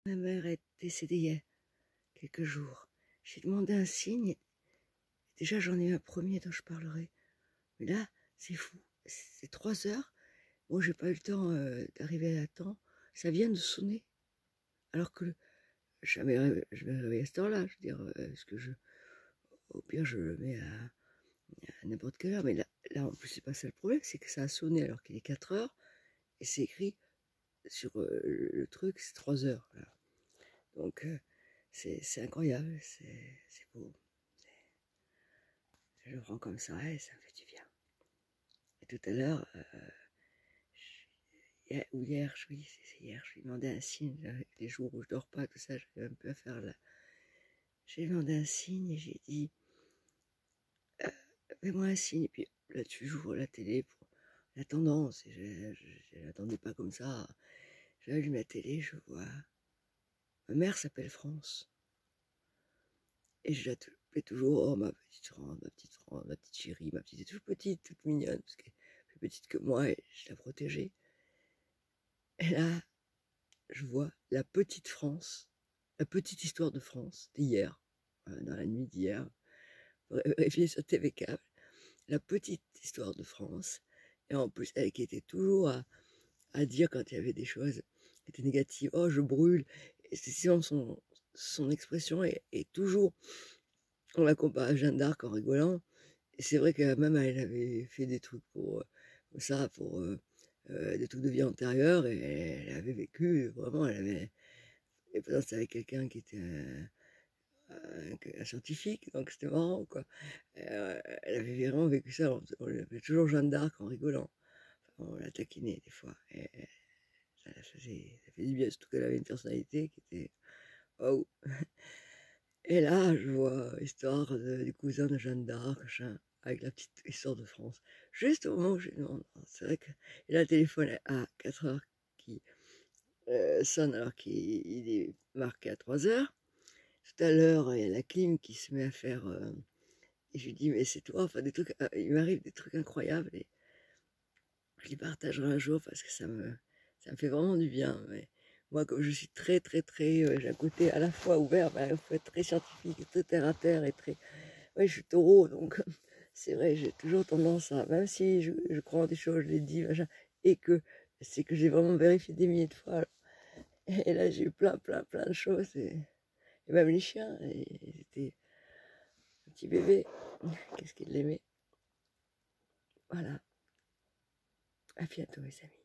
Ma mère est décédée il y a quelques jours. J'ai demandé un signe. Déjà, j'en ai eu un premier dont je parlerai. Mais là, c'est fou. C'est 3 heures. Bon, j'ai pas eu le temps d'arriver à temps. Ça vient de sonner. Alors que je vais réveiller à cette heure-là. Je veux dire, au pire, je le mets à n'importe quelle heure. Mais là, en plus, c'est pas ça le problème. C'est que ça a sonné alors qu'il est 4 heures. Et c'est écrit sur le truc, c'est 3 heures. Voilà. Donc, c'est incroyable. C'est beau. Je le prends comme ça et ça me fait du bien. Et tout à l'heure, hier, oui, c'est hier, je lui ai demandé un signe. Les jours où je dors pas, tout ça, j'avais un peu à faire là. J'ai demandé un signe et j'ai dit fais-moi un signe. Et puis là, tu j'ouvre la télé pour la tendance. Et je l'attendais pas comme ça. J'allume la télé, je vois. Ma mère s'appelle France. Et je l'appelais toujours, oh ma petite France, ma petite France, ma petite chérie, ma petite, toute petite, toute mignonne, parce qu'elle est plus petite que moi et je la protégeais. Et là, je vois la petite France, la petite histoire de France d'hier, dans la nuit d'hier, vérifier sur TV Câble, la petite histoire de France. Et en plus, elle qui était toujours à dire quand il y avait des choses qui étaient négatives, oh je brûle. Et c'est sinon son expression est toujours, on la compare à Jeanne d'Arc en rigolant. Et c'est vrai que même elle avait fait des trucs pour ça, pour des trucs de vie antérieure, et elle avait vécu, vraiment, elle avait. Et pourtant, c'était avec quelqu'un qui était un scientifique, donc c'était marrant, quoi. Elle avait vraiment vécu ça, on l'appelait toujours Jeanne d'Arc en rigolant. Enfin, on la taquinait des fois. Et ça fait du bien, surtout qu'elle avait une personnalité qui était waouh. Et là, je vois histoire du cousin de Jeanne d'Arc, avec la petite histoire de France. Juste au moment où je demande, c'est vrai que. Et là, le téléphone à 4 heures qui sonne alors qu'il est marqué à 3 heures. Tout à l'heure, il y a la clim qui se met à faire. Et je lui dis, mais c'est toi, enfin des trucs. Il m'arrive des trucs incroyables et je les partagerai un jour parce que ça me fait vraiment du bien. Mais moi, comme je suis très, très, très. J'ai un côté à la fois ouvert, mais à la fois très scientifique, très terre à terre et très. Ouais, je suis taureau, donc c'est vrai, j'ai toujours tendance à. Même si je crois en des choses, je les dis, machin, et que c'est que j'ai vraiment vérifié des milliers de fois. Et là, j'ai eu plein, plein, plein de choses. Et même les chiens, ils étaient un petit bébé. Qu'est-ce qu'il l'aimait. Voilà. À bientôt, mes amis.